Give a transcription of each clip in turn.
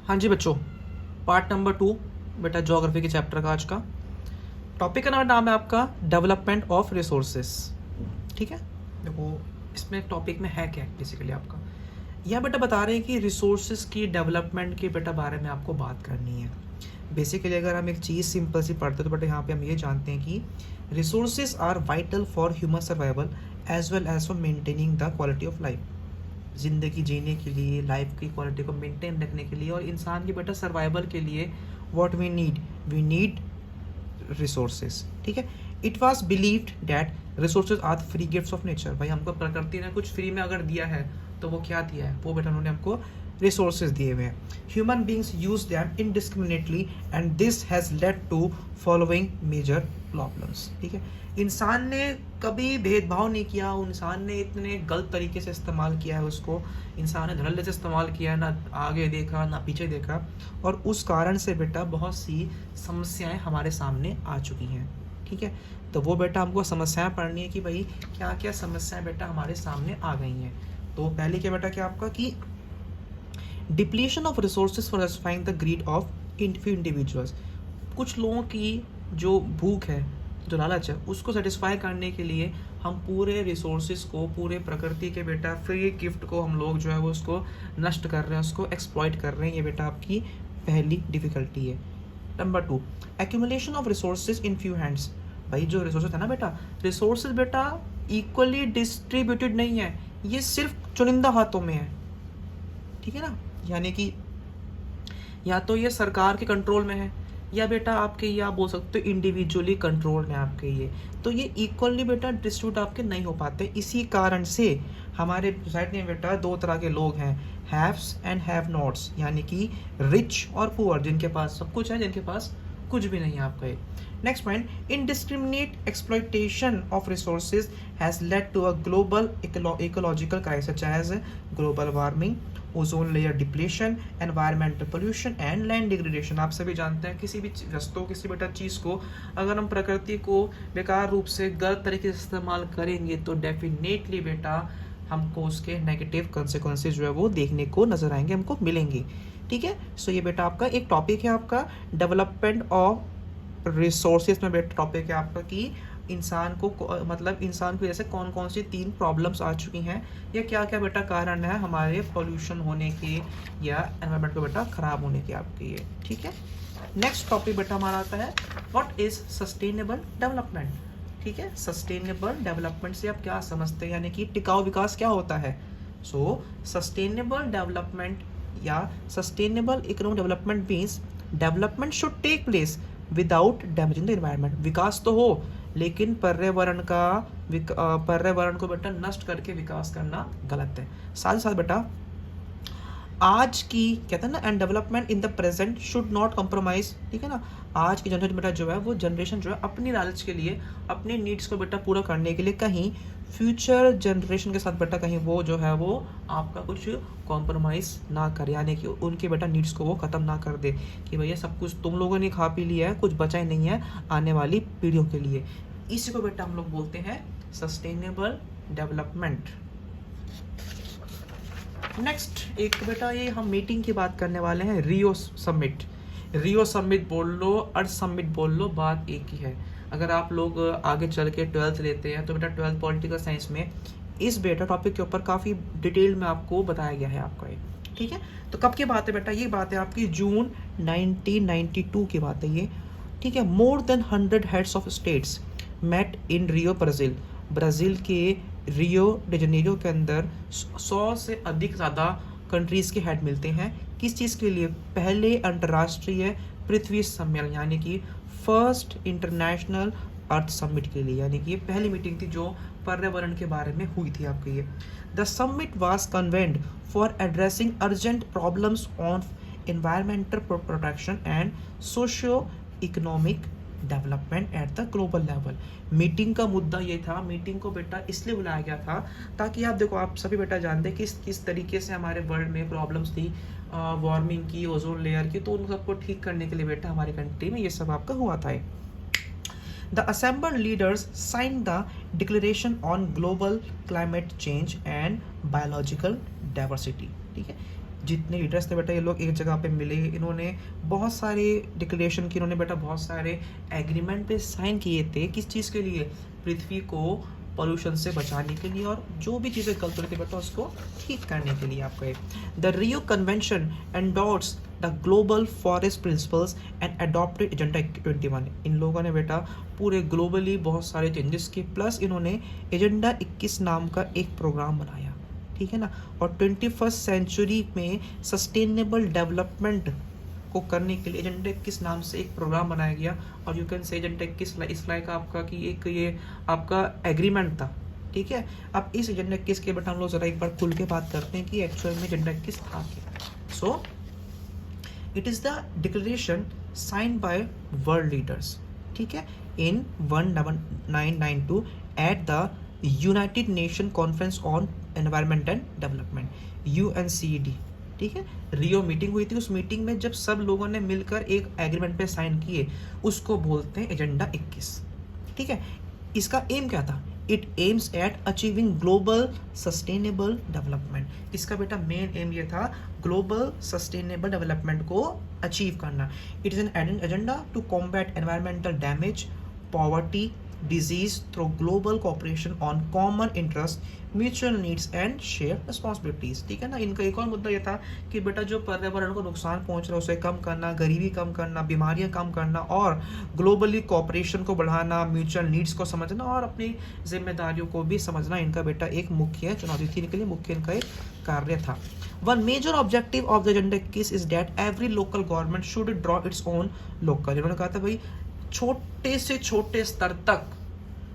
हाँ जी बच्चों, part number 2 बेटा ज्योग्राफी के चैप्टर का आज का टॉपिक का नाम है आपका डेवलपमेंट ऑफ रिसोर्सेस। ठीक है, देखो इसमें टॉपिक में है क्या बेसिकली आपका यह बेटा बता रहे हैं कि रिसोर्सेज की डेवलपमेंट के बेटा बारे में आपको बात करनी है। बेसिकली अगर हम एक चीज़ सिंपल सी पढ़ते तो बेटा यहाँ पे हम ये जानते हैं कि resources are vital for human survival as well as for maintaining the quality of life. ज़िंदगी जीने के लिए, लाइफ की क्वालिटी को मेंटेन रखने के लिए और इंसान की बेटा सर्वाइवल के लिए व्हाट वी नीड रिसोर्सेज। ठीक है, it was believed that resources are free gifts of nature. भाई हमको प्रकृति ने कुछ फ्री में अगर दिया है तो वो क्या दिया है, वो बेटा उन्होंने हमको रिसोर्सेज दिए हुए हैं। Human beings use them indiscriminately and this has led to following major problems. ठीक है, इंसान ने कभी भेदभाव नहीं किया, इंसान ने इतने गलत तरीके से इस्तेमाल किया है उसको, इंसान ने धड़ल्ले से इस्तेमाल किया है, ना आगे देखा ना पीछे देखा, और उस कारण से बेटा बहुत सी समस्याएं हमारे सामने आ चुकी हैं। ठीक है, तो वो बेटा हमको समस्याएं पढ़नी है कि भाई क्या क्या समस्याएं बेटा हमारे सामने आ गई हैं। तो पहले क्या बेटा क्या आपका कि depletion of resources for satisfying the greed of few individuals. कुछ लोगों की जो भूख है, जो लालच है, उसको सेटिस्फाई करने के लिए हम पूरे रिसोर्सेज को, पूरे प्रकृति के बेटा फ्री गिफ्ट को हम लोग जो है वो उसको नष्ट कर रहे हैं, उसको एक्सप्लॉइट कर रहे हैं। ये बेटा आपकी पहली डिफिकल्टी है। Number 2, accumulation of resources in few hands. भाई जो रिसोर्सेज है ना बेटा, रिसोर्सेज बेटा इक्वली डिस्ट्रीब्यूटेड नहीं है, ये सिर्फ चुनिंदा हाथों में है। ठीक है ना, यानी कि या तो ये सरकार के कंट्रोल में है या बेटा आपके ये आप बोल सकते हो इंडिविजुअली कंट्रोल में आपके ये, तो ये इक्वली बेटा डिस्ट्रीब्यूट आपके नहीं हो पाते। इसी कारण से हमारे सोसाइटी में बेटा दो तरह के लोग हैं, हैव्स एंड हैव नॉट्स, यानी कि रिच और पुअर, जिनके पास सब कुछ है, जिनके पास कुछ भी नहीं है आपका ये। Next point, indiscriminate exploitation of resources has led to a global ecological crisis as global warming, ozone layer depletion, environmental pollution and land degradation. आप सभी जानते हैं किसी भी वस्तु, किसी बेटा चीज़ को अगर हम प्रकृति को बेकार रूप से गलत तरीके से इस्तेमाल करेंगे तो डेफिनेटली बेटा हमको उसके नेगेटिव कंसिक्वेंसेज जो है वो देखने को नजर आएंगे, हमको मिलेंगे। ठीक है, सो ये बेटा आपका एक टॉपिक है आपका डेवलपमेंट ऑफ रिसोर्सेज में बेटा टॉपिक है आपका कि इंसान को मतलब इंसान की वजह से कौन कौन सी 3 प्रॉब्लम्स आ चुकी हैं या क्या क्या बेटा कारण है हमारे पॉल्यूशन होने के या एनवायरनमेंट को बेटा खराब होने के आपके ये। ठीक है, नेक्स्ट टॉपिक बेटा हमारा आता है व्हाट इज सस्टेनेबल डेवलपमेंट। ठीक है, सस्टेनेबल डेवलपमेंट से आप क्या समझते हैं, यानी कि टिकाऊ विकास क्या होता है। सो सस्टेनेबल डेवलपमेंट या sustainable economic development means development should take place without damaging the environment. विकास तो हो लेकिन पर्यावरण को बेटा नष्ट करके विकास करना गलत है। साथ ही साथ बेटा आज की कहते हैं ना, and development in the present should not compromise. ठीक है ना, आज की जनरेशन बेटा जो है वो जनरेशन जो है अपनी लालच के लिए, अपनी नीड्स को बेटा पूरा करने के लिए कहीं फ्यूचर जनरेशन के साथ बेटा कहीं वो जो है वो आपका कुछ कॉम्प्रोमाइज़ ना करे, यानी कि उनके बेटा नीड्स को वो ख़त्म ना कर दे कि भैया सब कुछ तुम लोगों ने खा पी लिया है, कुछ बचा ही नहीं है आने वाली पीढ़ियों के लिए। इसी को बेटा हम लोग बोलते हैं सस्टेनेबल डेवलपमेंट। नेक्स्ट एक बेटा ये हम मीटिंग की बात करने वाले हैं, रियो समिट। रियो समिट बोल लो, अर्थ समिट बोल लो, बात एक ही है। अगर आप लोग आगे चल के 12th लेते हैं तो बेटा 12th पॉलिटिकल साइंस में इस बेटा टॉपिक के ऊपर काफ़ी डिटेल में आपको बताया गया है आपका ये। ठीक है, तो कब की बात है बेटा, ये बात है आपकी जून 1992 की बात है ये। ठीक है, more than 100 heads of states met in Rio Brazil. Brazil के रियो डे जनेरियो के अंदर 100 से अधिक ज़्यादा कंट्रीज़ के हेड मिलते हैं। किस चीज़ के लिए, पहले अंतर्राष्ट्रीय पृथ्वी सम्मेलन, यानी कि फर्स्ट इंटरनेशनल अर्थ समिट के लिए, यानी कि ये पहली मीटिंग थी जो पर्यावरण के बारे में हुई थी आपके ये। The summit was convened for addressing urgent problems on environmental protection and socio economic development at the global level. Meeting का मुद्दा ये था, मीटिंग को बेटा इसलिए बुलाया गया था ताकि आप देखो, आप सभी बेटा जानते हैं किस तरीके से हमारे वर्ल्ड में प्रॉब्लम्स थी वार्मिंग की, ओजोन लेयर की, तो उन सबको ठीक करने के लिए बेटा हमारी कंट्री में ये सब आपका हुआ था। The assembled leaders signed the Declaration on Global Climate Change and Biological Diversity। ठीक है, जितने लीडर्स थे बेटा ये लोग एक जगह पे मिले, इन्होंने बहुत सारे डिक्लेरेशन की, इन्होंने बेटा बहुत सारे एग्रीमेंट पे साइन किए थे। किस चीज़ के लिए? पृथ्वी को पॉल्यूशन से बचाने के लिए और जो भी चीज़ें गलत हो रही थी बेटा उसको ठीक करने के लिए आपका। The Rio convention endorse the global forest principles and adopted agenda 21। इन लोगों ने बेटा पूरे ग्लोबली बहुत सारे चेंजेस किए, प्लस इन्होंने एजेंडा 21 नाम का एक प्रोग्राम बनाया, ठीक है ना। और 21st सेंचुरी में सस्टेनेबल डेवलपमेंट को करने के लिए एजेंडा 21 नाम से एक प्रोग्राम बनाया गया। और यू कैन से एजेंडा 21 इस लाइक आपका कि एक ये आपका एग्रीमेंट था, ठीक है। अब इस एजेंडा 21 के बेटा हम लोग जरा एक बार खुल के बात करते हैं कि एक्चुअल में एजेंडा 21 था क्या। So it is the declaration signed by world leaders, ठीक है, इन 1992 at the United nation conference on environment and development, UNCED, ठीक है। रियो मीटिंग हुई थी, उस मीटिंग में जब सब लोगों ने मिलकर एक एग्रीमेंट पे साइन किए उसको बोलते हैं एजेंडा 21, ठीक है। इसका एम क्या था? It aims at achieving global sustainable development. इसका बेटा मेन एम ये था ग्लोबल सस्टेनेबल डेवलपमेंट को अचीव करना। It is an agenda to combat environmental damage, poverty, disease through global cooperation on common interest, mutual needs and shared responsibilities, ठीक है ना। इनका एक और मुद्दा ये था कि बेटा जो पर्यावरण को नुकसान पहुंच रहा है उसे कम करना, गरीबी कम करना, बीमारियां कम करना और ग्लोबली कॉपरेशन को बढ़ाना, म्यूचुअल नीड्स को समझना और अपनी जिम्मेदारियों को भी समझना इनका बेटा एक मुख्य चुनौती थी, इनके लिए मुख्य इनका एक कार्य था। One major objective of the Agenda 21 is that every local government should draw its own local, इन्होंने कहा था भाई छोटे से छोटे स्तर तक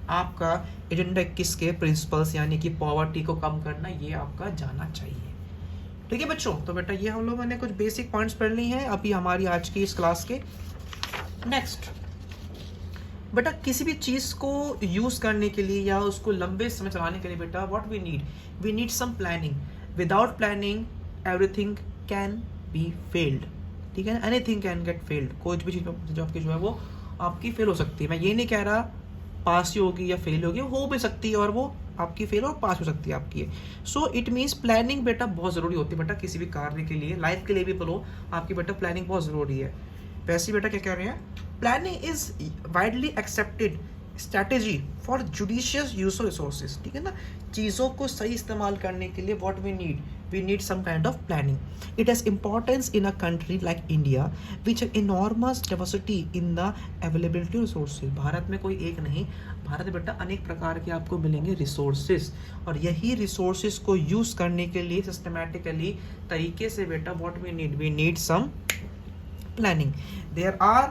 आपका एजेंडा 21 के प्रिंसिपल्स यानी कि पॉवर्टी को कम करना ये आपका जाना चाहिए, ठीक है बच्चों। तो बेटा ये हम लोगों ने कुछ बेसिक पॉइंट्स पढ़ ली हैं अभी हमारी आज की इस क्लास के। नेक्स्ट बेटा किसी भी चीज़ को यूज़ करने के लिए या उसको लंबे समय चलाने के लिए बेटा what we need some planning. Without planning everything can be failed, ठीक है, एनीथिंग कैन गेट फेल्ड। कोई भी चीज़ जो आपकी जो है वो आपकी फेल हो सकती है। मैं ये नहीं कह रहा पास ही होगी या फेल होगी, हो भी सकती है और वो आपकी फेल और पास हो सकती है आपकी। सो इट मीन्स प्लानिंग बेटा बहुत ज़रूरी होती है बेटा किसी भी कार्य के लिए, लाइफ के लिए भी बोलो आपकी बेटा प्लानिंग बहुत ज़रूरी है। वैसे बेटा क्या कह रहे हैं, planning is widely accepted strategy for judicious use of resources, ठीक है ना। चीज़ों को सही इस्तेमाल करने के लिए what we need some kind of planning. It has importance in a country like India which has enormous diversity in the availability of resources. Bharat में कोई एक नहीं, भारत में बेटा अनेक प्रकार के आपको मिलेंगे रिसोर्सेज और यही रिसोर्सेज को यूज करने के लिए सिस्टमैटिकली तरीके से बेटा what we need some planning. There are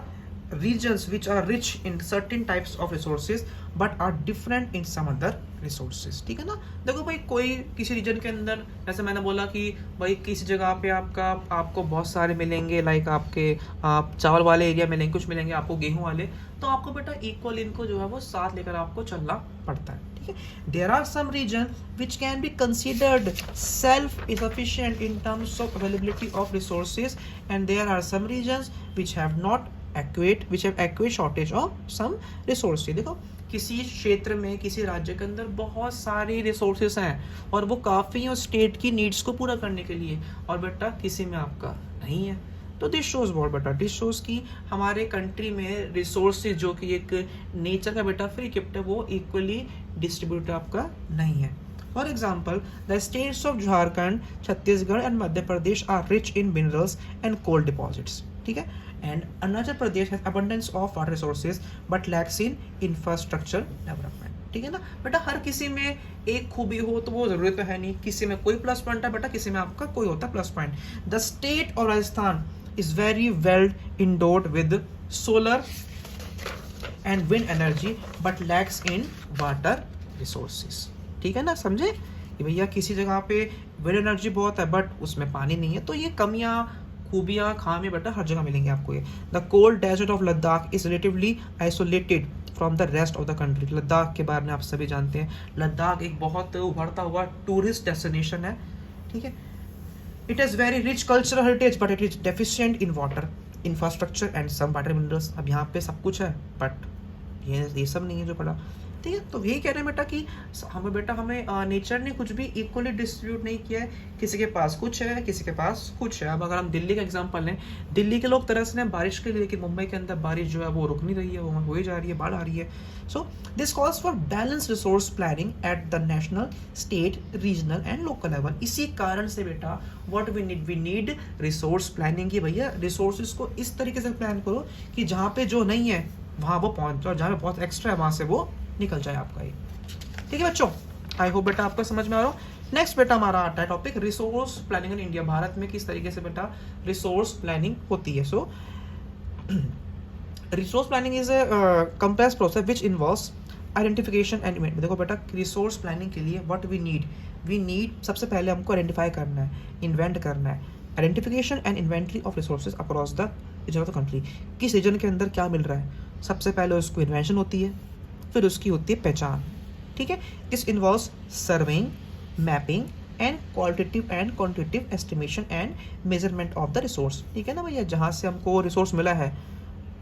regions which are rich in certain types of resources but are different in some other resources, ठीक है ना। देखो भाई कोई किसी रीजन के अंदर जैसे मैंने बोला कि भाई किसी जगह पे आपको बहुत सारे मिलेंगे लाइक आपके आप चावल वाले एरिया मिलेंगे, कुछ मिलेंगे आपको गेहूं वाले, तो आपको बेटा इक्वल इनको जो है वो साथ लेकर आपको चलना पड़ता है, ठीक है। There are some region which can be considered self sufficient in terms of availability of resources and there are some regions which have not adequate shortage of सम रिसोर्सेज। देखो किसी क्षेत्र में किसी राज्य के अंदर बहुत सारे रिसोर्सेज हैं और वो काफ़ी हैं स्टेट की नीड्स को पूरा करने के लिए, और बेटा किसी में आपका नहीं है। तो दिस शोज वॉट बेटा, दिस शोज की हमारे कंट्री में रिसोर्सेज जो कि एक नेचर का बेटा फ्री गिफ्ट है वो इक्वली डिस्ट्रीब्यूट आपका नहीं है। For example the states of Jharkhand, Chhattisgarh and Madhya Pradesh are rich in minerals and coal deposits, ठीक है। And Arunachal Pradesh has abundance of water resources but lacks in infrastructure development, ठीक है ना। बेटा हर किसी में एक खूबी हो तो वो जरूरी तो है नहीं, किसी में कोई प्लस पॉइंट है बेटा, किसी में आपका कोई होता है plus point. The state of Rajasthan is very well endured with solar and wind energy but lakhs in water resources, ठीक है ना, समझे कि भैया किसी जगह पे विंड एनर्जी बहुत है बट उसमें पानी नहीं है, तो ये कमियां खूबियाँ खामियाँ बेटा हर जगह मिलेंगे आपको ये। The cold desert of Ladakh is relatively isolated from the rest of the country. Ladakh के बारे में आप सभी जानते हैं, लद्दाख एक बहुत उभरता हुआ टूरिस्ट डेस्टिनेशन है, ठीक है। It has very rich cultural heritage but it is deficient in water infrastructure and some water minerals. अब यहाँ पे सब कुछ है बट ये सब नहीं है जो पड़ा। ठीक है। तो यही कह रहे हैं बेटा कि हमें नेचर ने कुछ भी इक्वली डिस्ट्रीब्यूट नहीं किया है, किसी के पास कुछ है, किसी के पास कुछ है। अब अगर हम दिल्ली का एग्जांपल लें, दिल्ली के लोग तरस रहे हैं बारिश के लिए, लेकिन मुंबई के अंदर बारिश जो है वो रुक नहीं रही है, वो हो ही जा रही है, बाढ़ आ रही है। So this calls for balance resource planning at the national, state, regional and local level. इसी कारण से बेटा what we need resource planning की। भैया रिसोर्सेज को इस तरीके से प्लान करो कि जहाँ पे जो नहीं है वहाँ वो पहुँच जाए, जहाँ पे बहुत एक्स्ट्रा है वहाँ से वो निकल जाए आपका ये। ठीक है बच्चों, आई होप बेटा आपको समझ में आ रहा हो। नेक्स्ट बेटा हमारा आता है topic resource planning in India. भारत में किस तरीके से बेटा रिसोर्स प्लानिंग होती है। So resource planning is a complex process which involves identification and event. देखो बेटा रिसोर्स प्लानिंग के लिए व्हाट वी नीड सबसे पहले हमको आइडेंटिफाई करना है, इन्वेंट करना है। Identification and inventory of resources across the region of the country. किस रीजन के अंदर क्या मिल रहा है, सबसे पहले उसको इन्वेंशन होती है, फिर उसकी होती है पहचान। ठीक है, this involves surveying, mapping and qualitative and quantitative estimation and measurement of the resource. ठीक है ना भैया, जहाँ से हमको रिसोर्स मिला है,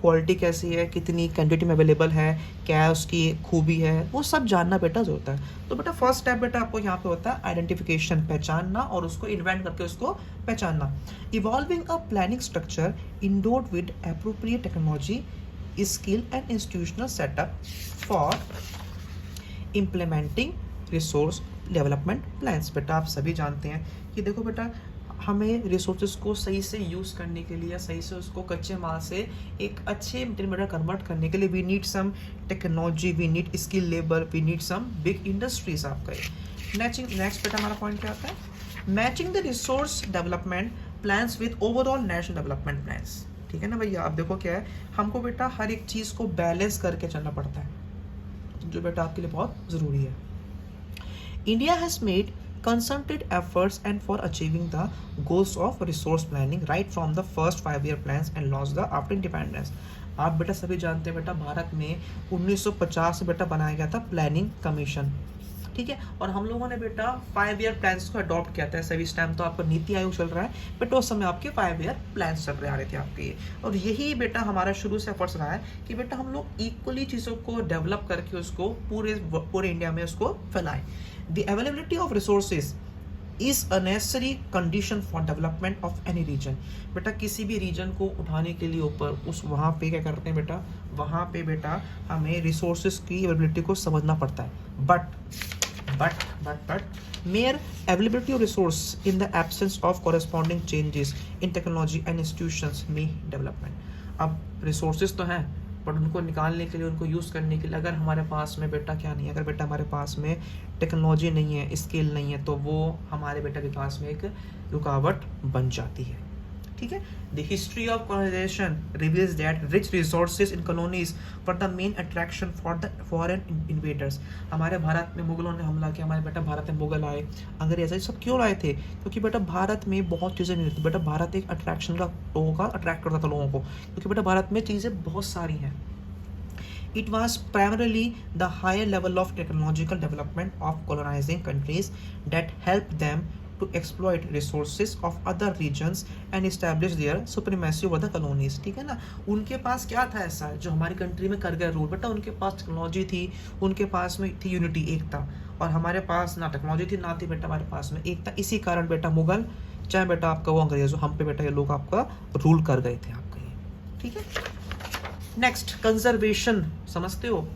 क्वालिटी कैसी है, कितनी क्वांटिटी में अवेलेबल है, क्या उसकी खूबी है, वो सब जानना बेटा जो होता है। तो बेटा फर्स्ट स्टेप बेटा आपको यहाँ पे होता है आइडेंटिफिकेशन, पहचानना, और उसको इन्वेंट करके उसको पहचानना। Evolving a planning structure endured with appropriate technology, skill and institutional setup for implementing resource development plans. बेटा आप सभी जानते हैं कि देखो बेटा हमें रिसोर्सेज को सही से यूज़ करने के लिए, सही से उसको कच्चे माल से एक अच्छे मटेरियल में कन्वर्ट करने के लिए we need some technology, we need skill labour, we need some big industries आपका। नेक्स्ट बेटा हमारा पॉइंट क्या आता है, matching the resource development plans with overall national development plans. ठीक है ना भैया, आप देखो क्या है, हमको बेटा हर एक चीज़ को बैलेंस करके चलना पड़ता है, जो बेटा आपके लिए बहुत ज़रूरी है। India has made concerted efforts and for achieving the goals of resource planning right from the first 5-year plans and launched the after independence। आप बेटा सभी जानते हैं बेटा भारत में 1950 से बेटा बनाया गया था प्लानिंग कमीशन। ठीक है, और हम लोगों ने बेटा 5-year प्लान्स को अडॉप्ट किया था। सभी इस टाइम तो आपका नीति आयोग चल रहा है, बेटा उस समय आपके 5-year प्लान्स चल रहे आ रहे थे आपके ये। और यही बेटा हमारा शुरू से एफर्ट्स रहा है कि बेटा हम लोग इक्वली चीज़ों को डेवलप करके उसको पूरे इंडिया में उसको फैलाएं। The availability of resources is a necessary condition for development of any region। बेटा किसी भी रीजन को उठाने के लिए ऊपर उस वहाँ पे क्या करते हैं बेटा, वहाँ पे बेटा हमें रिसोर्सेज की अवेलेबिलिटी को समझना पड़ता है। But mere availability of resource in the absence of corresponding changes in technology and institutions may development। अब रिसोर्सेज तो हैं, बट उनको निकालने के लिए, उनको यूज़ करने के लिए अगर हमारे पास में बेटा क्या नहीं है, अगर बेटा हमारे पास में टेक्नोलॉजी नहीं है, स्किल नहीं है, तो वो हमारे बेटा विकास में एक रुकावट बन जाती है। ठीक है, the history of colonisation reveals that rich resources in colonies were the main attraction for the foreign invaders. हमारे भारत में मुगलों ने हमला किया, हमारे बेटा भारत में मुगल आए, अंग्रेज आए, सब क्यों आए थे, क्योंकि बेटा भारत में बहुत चीज़ें नहीं थी। बेटा भारत एक अट्रैक्शन का लोगों का अट्रैक्ट करता था लोगों को, क्योंकि बेटा भारत में चीज़ें बहुत सारी हैं। It was primarily the higher level of technological development of colonizing countries that helped them to exploit resources of other regions and establish their supremacy over the colonies। ठीक है ना, उनके पास क्या था ऐसा जो हमारी कंट्री में कर गया रूल, बेटा उनके पास टेक्नोलॉजी थी, उनके पास में थी यूनिटी, एकता, और हमारे पास ना टेक्नोलॉजी थी ना थी बेटा हमारे पास में एकता। इसी कारण बेटा मुगल चाहे बेटा आपका वो अंग्रेज हो, हम पे बेटा ये लोग आपका रूल कर गए थे आपका ये। ठीक है, नेक्स्ट कंजर्वेशन समझते हो,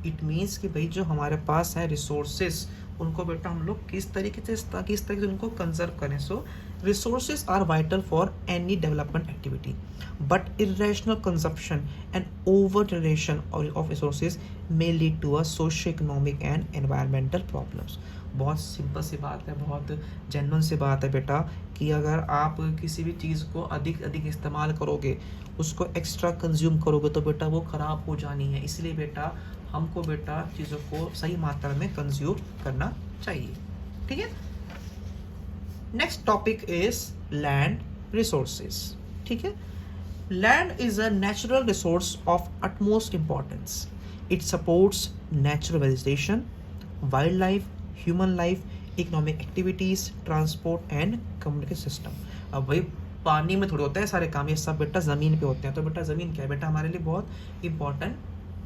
इट मीन्स कि भाई जो हमारे पास है रिसोर्सेज उनको बेटा हम लोग किस तरीके से उनको कंजर्व करें। So resources are vital for any development activity, but irrational consumption and over generation of resources may lead to a socio economic and environmental problems. बहुत सिंपल सी बात है, बहुत जेन्युइन सी बात है बेटा कि अगर आप किसी भी चीज़ को अधिक इस्तेमाल करोगे, उसको एक्स्ट्रा कंज्यूम करोगे, तो बेटा वो ख़राब हो जानी है। इसलिए बेटा हमको बेटा चीज़ों को सही मात्रा में कंज्यूम करना चाहिए। ठीक है, next topic is land resources. ठीक है, land is a natural resource of utmost importance. It supports natural vegetation, wild life, human life, economic activities, transport and communication system. अब भाई पानी में थोड़े होते हैं सारे काम, ये सब बेटा ज़मीन पे होते हैं। तो बेटा ज़मीन क्या है बेटा हमारे लिए बहुत इंपॉर्टेंट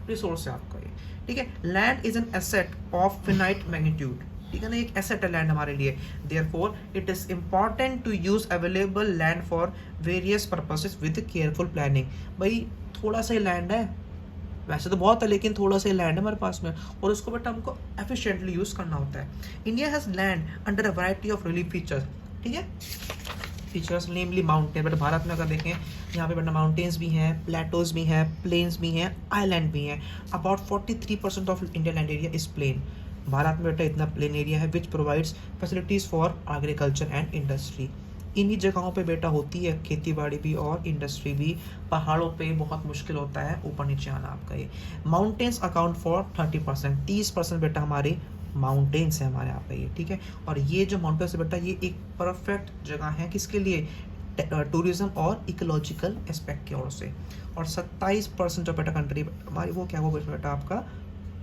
रिसोर्स है आपका ये। ठीक है, land is an asset of finite magnitude, ठीक है ना, एक एसेट है लैंड हमारे लिए। Therefore it is important to use available land for various purposes with careful planning. भाई थोड़ा सा ही लैंड है, वैसे तो बहुत है लेकिन थोड़ा सा लैंड है हमारे पास में, और उसको बेटा हमको एफिशिएंटली यूज़ करना होता है। India has land under a variety of relief features, ठीक है, फीचर्स नेमली माउंटेन। बेटा भारत में अगर देखें यहाँ पे बेटा माउंटेन्स भी हैं, प्लेटोज भी हैं, प्लेन्स भी हैं, आइलैंड भी हैं। About 43% of India land area is plain. Bharat में बेटा इतना प्लेन एरिया है which provides facilities for agriculture and industry. इन्हीं जगहों पे बेटा होती है खेती बाड़ी भी और इंडस्ट्री भी। पहाड़ों पे बहुत मुश्किल होता है ऊपर नीचे आना आपका। ये माउंटेन्स अकाउंट फॉर 30%, 30% बेटा हमारे माउंटेन्स है हमारे यहाँ पे ये, ठीक है। और ये जो माउंटेन्स है बेटा ये एक परफेक्ट जगह है किसके लिए, टूरिज्म और इकोलॉजिकल एस्पेक्ट की ओर से। और 27% जो बेटा कंट्री हमारी वो क्या, वो बेटा आपका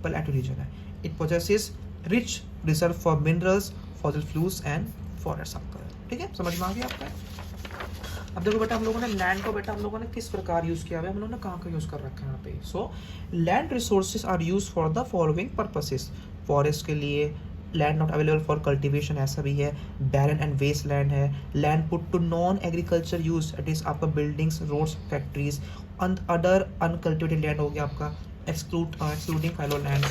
प्लेटो रीजन है। It possesses rich reserve for minerals, fossil fuels and forest आपका, ठीक है, समझ में आ गया आपका। अब देखो बेटा हम लोगों ने लैंड को बेटा हम लोगों ने किस प्रकार यूज़ किया है, हम लोगों ने कहाँ का यूज़ कर रखा है यहाँ पे। So land resources are use for the following purposes. Forest के लिए, land not available for cultivation ऐसा भी है, बैरन एंड वेस्ट लैंड है, land put to non agriculture use it is आपका buildings, roads, factories. Other uncultivated land हो गया आपका excluding fallow land.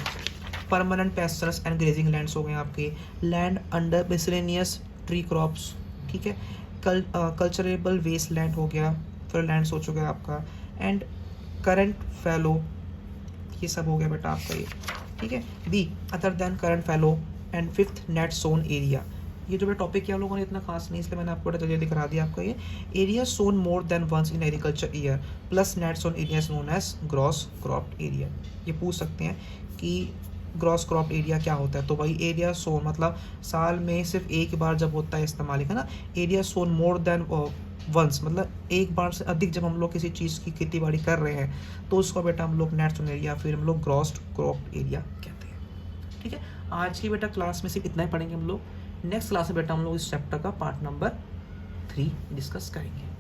Permanent pastures and grazing lands हो गए आपके। Land under miscellaneous tree crops, ठीक है। कल्चरेबल वेस्ट लैंड हो गया, फिर लैंड्स हो चुका है आपका। एंड करंट फैलो, ये सब हो गया बेटा आपका ये, ठीक है। B other than current fallow. And fifth net sown area. ये जो टॉपिक किया हम लोगों ने इतना खास नहीं, इसलिए मैंने आपको बेटा जल्दी दिखा दिया आपका। ये area sown more than once in agriculture year plus net sown area is known as gross crop area. ये पूछ सकते हैं कि ग्रॉस क्रॉप एरिया क्या होता है, तो भाई एरिया सोन मतलब साल में सिर्फ एक बार जब होता है इस्तेमाल है ना। Area sown more than once मतलब एक बार से अधिक जब हम लोग किसी चीज़ की खेती बाड़ी कर रहे हैं तो उसको बेटा हम लोग नेट सोन एरिया फिर हम लोग ग्रॉस क्रॉप एरिया कहते हैं, ठीक है। आज की बेटा क्लास में सिर्फ इतना ही पढ़ेंगे हम लोग। नेक्स्ट क्लास में बेटा हम लोग इस चैप्टर का पार्ट नंबर 3 डिस्कस करेंगे।